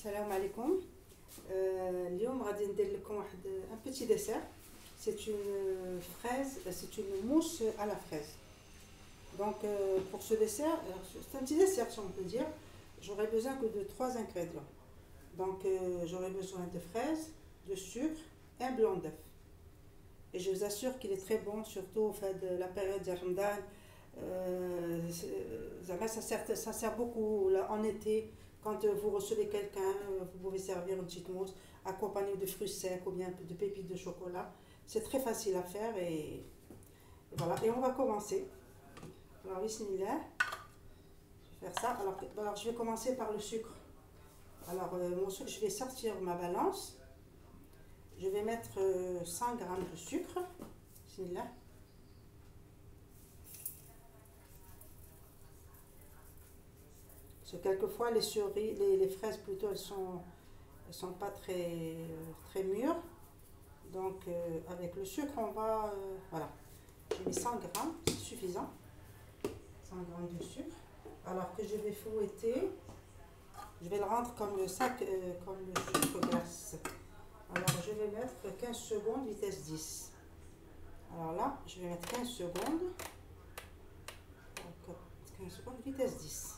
Salam alaikum. اليوم غادي ندير لكم واحد un petit dessert. C'est une fraise, c'est une mousse à la fraise. Donc pour ce dessert, c'est un petit dessert si on peut dire, j'aurai besoin que de 3 ingrédients. Donc j'aurai besoin de fraises, de sucre et un blanc d'œuf. Et je vous assure qu'il est très bon, surtout au fait de la période de Ramadan. Ça sert beaucoup là, en été. Quand vous recevez quelqu'un, vous pouvez servir une petite mousse accompagnée de fruits secs ou bien de pépites de chocolat. C'est très facile à faire et voilà. Et on va commencer. Alors, bismillah. Je vais faire ça. Alors je vais commencer par le sucre. Alors, mon sucre, je vais sortir ma balance. Je vais mettre 100 g de sucre. Bismillah. Parce que quelquefois les fraises plutôt elles sont pas très mûres. Donc avec le sucre on va voilà. J'ai mis 100 g, c'est suffisant. 100 g de sucre. Alors que je vais fouetter, je vais le rendre comme le comme le sucre glace. Alors je vais mettre 15 secondes vitesse 10. Alors là, je vais mettre 15 secondes. Donc 15 secondes vitesse 10.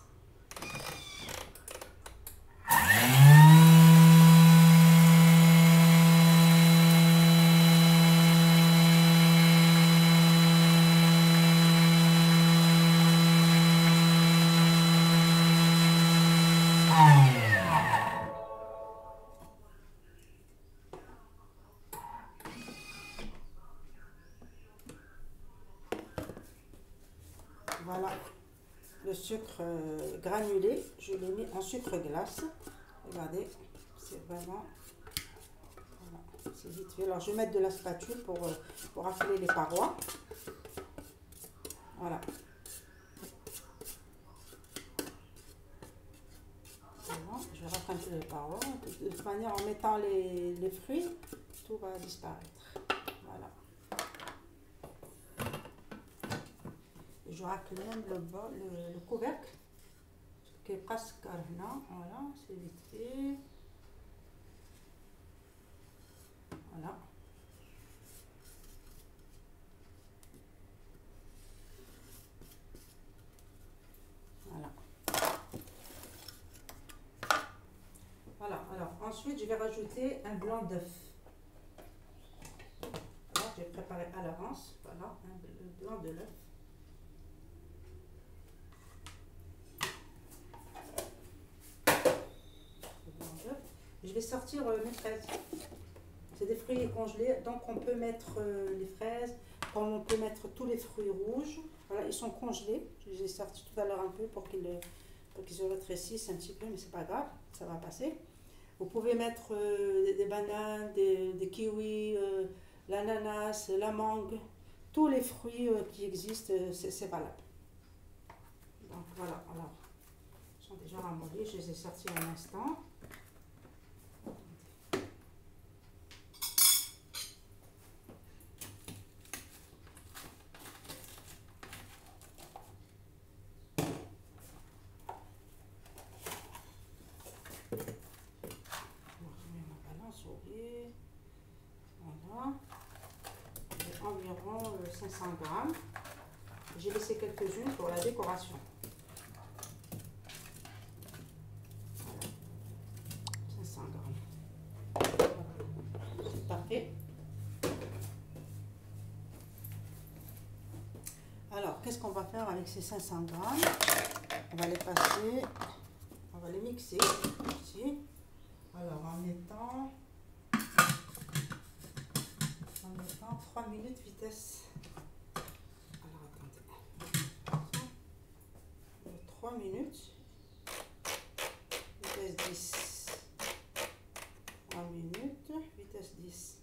Voilà, le sucre granulé, je l'ai mis en sucre glace. Regardez, c'est vraiment, voilà, c'est vite fait. Alors je vais mettre de la spatule pour affiler les parois. Voilà. Voilà, je vais rafler un peu les parois. De toute manière, en mettant les fruits, tout va disparaître. Voilà. Je racle même le couvercle qui est presque là. Voilà, c'est vite fait. Voilà. Voilà. Voilà. Alors ensuite, je vais rajouter un blanc d'œuf. Voilà, j'ai préparé à l'avance. Voilà, le blanc de l'œuf. Je vais sortir mes fraises. C'est des fruits congelés, donc on peut mettre les fraises, comme on peut mettre tous les fruits rouges. Voilà, ils sont congelés. Je les ai sortis tout à l'heure un peu pour qu'ils se rétrécissent un petit peu, mais c'est pas grave, ça va passer. Vous pouvez mettre des bananes, des kiwis, l'ananas, la mangue, tous les fruits qui existent, c'est valable. Donc voilà, alors, ils sont déjà ramollis, je les ai sortis un instant. Voilà, environ 500 g. J'ai laissé quelques-unes pour la décoration. Voilà. 500 g. C'est parfait. Alors, qu'est-ce qu'on va faire avec ces 500 g? On va les passer, on va les mixer ici. Alors, en mettant 3 minutes vitesse. Alors attendez. 3 minutes. Vitesse 10. 3 minutes. Vitesse 10.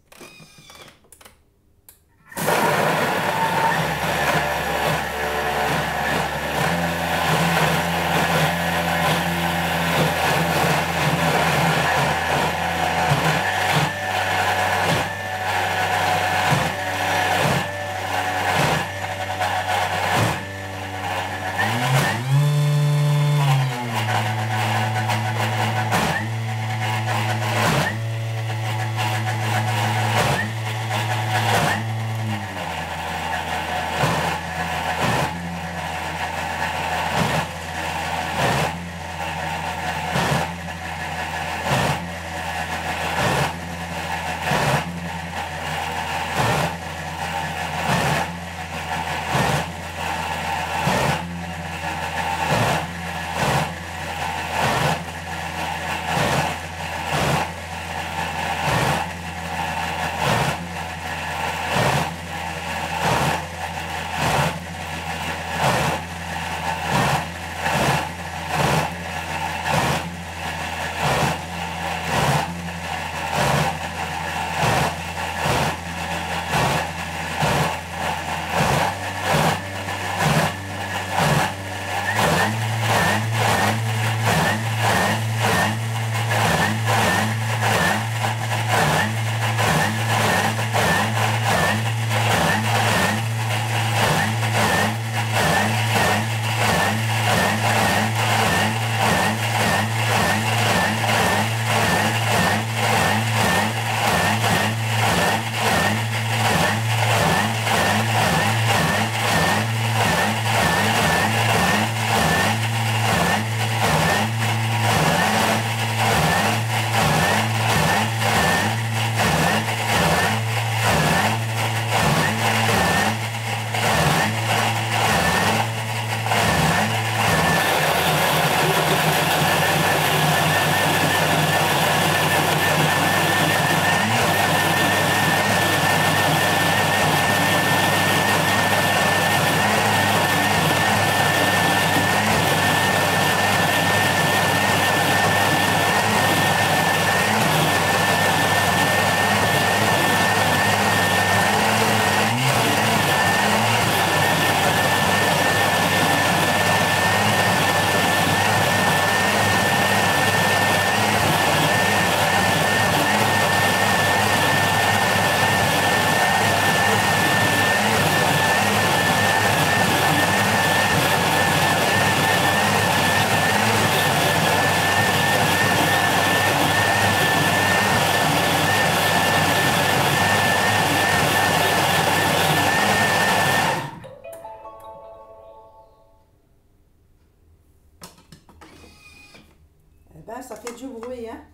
Eh ben, ça fait du bruit, hein.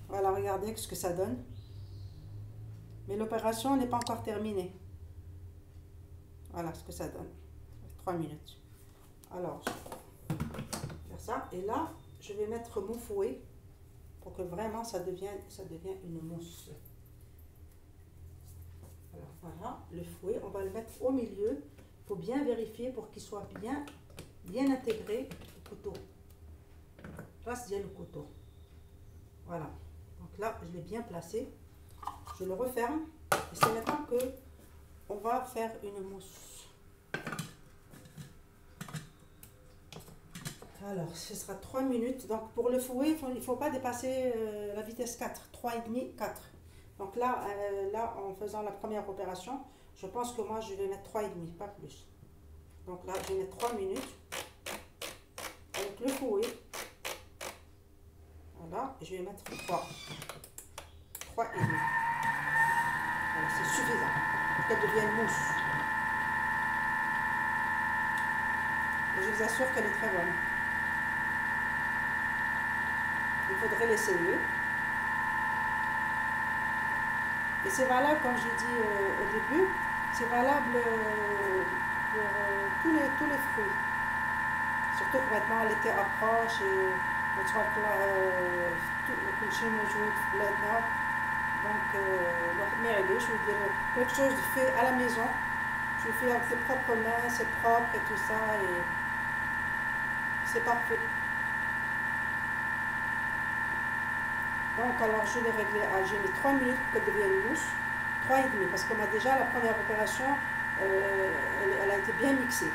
Voilà, regardez ce que ça donne. Mais l'opération n'est pas encore terminée. Voilà ce que ça donne. 3 minutes. Alors, je vais faire ça. Et là, je vais mettre mon fouet pour que vraiment ça devienne une mousse. Alors voilà, le fouet, on va le mettre au milieu. Il faut bien vérifier pour qu'il soit bien intégré au couteau. Place bien le couteau. Voilà. Donc là, je l'ai bien placé. Je le referme. Et c'est maintenant que on va faire une mousse. Alors, ce sera 3 minutes. Donc, pour le fouet, il ne faut pas dépasser la vitesse 4, 3,5, 4. Donc là, en faisant la première opération, je pense que moi, je vais mettre 3,5, pas plus. Donc là, je vais mettre 3 minutes avec le fouet. Voilà, je vais mettre 3. 3,5. Voilà, c'est suffisant pour qu'elle devienne mousse. Et je vous assure qu'elle est très bonne. Il faudrait l'essayer. Et c'est valable, comme j'ai dit au début, c'est valable pour tous les fruits. Surtout que maintenant l'été approche et كل شيء موجود في بلادنا. Donc الواحد ما يعيبش ويدير quelque chose fait à la maison. Je le fais avec ses propres mains, c'est propre et tout ça et c'est parfait. Donc alors je l'ai réglé à, j'ai mis 3 minutes pour qu'elle devienne mousse, 3,5 parce que moi déjà la première opération elle a été bien mixée.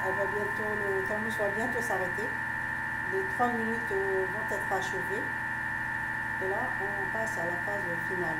Elle va bientôt, le thermos va bientôt s'arrêter. Les 3 minutes vont être achevées. Et là, on passe à la phase finale.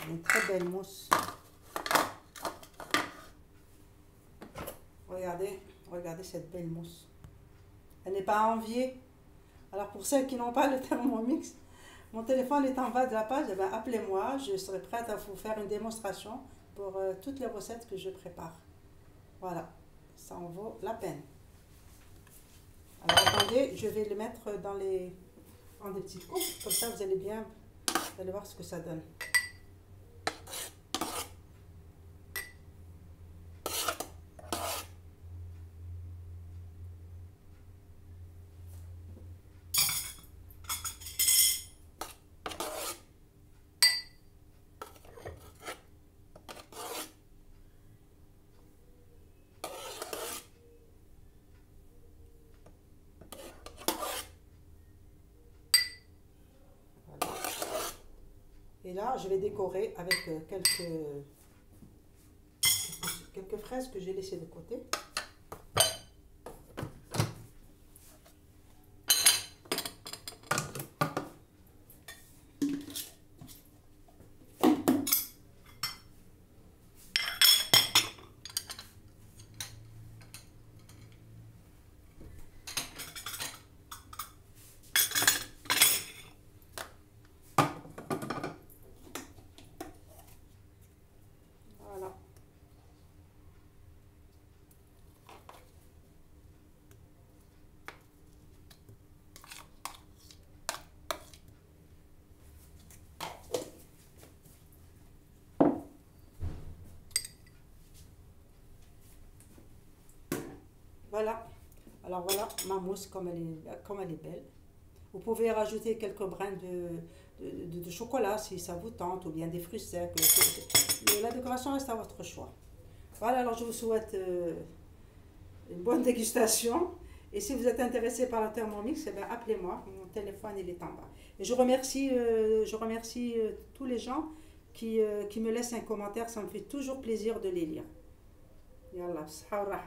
Une très belle mousse. Regardez, regardez cette belle mousse. Elle n'est pas à envier. Alors pour celles qui n'ont pas le Thermomix, mon téléphone est en bas de la page, eh bien, appelez-moi, je serai prête à vous faire une démonstration pour toutes les recettes que je prépare. Voilà, ça en vaut la peine. Alors attendez, je vais le mettre dans des petites coupes, comme ça vous allez bien, vous allez voir ce que ça donne. Et là, je vais décorer avec quelques fraises que j'ai laissées de côté. Voilà. Voilà. Alors voilà ma mousse comme elle est belle. Vous pouvez rajouter quelques brins de chocolat si ça vous tente, ou bien des fruits secs. La décoration reste à votre choix. Voilà, alors je vous souhaite une bonne dégustation. Et si vous êtes intéressé par le Thermomix, eh bien, appelez-moi. Mon téléphone il est en bas. Et je remercie tous les gens qui me laissent un commentaire. Ça me fait toujours plaisir de les lire. Yallah, sahara.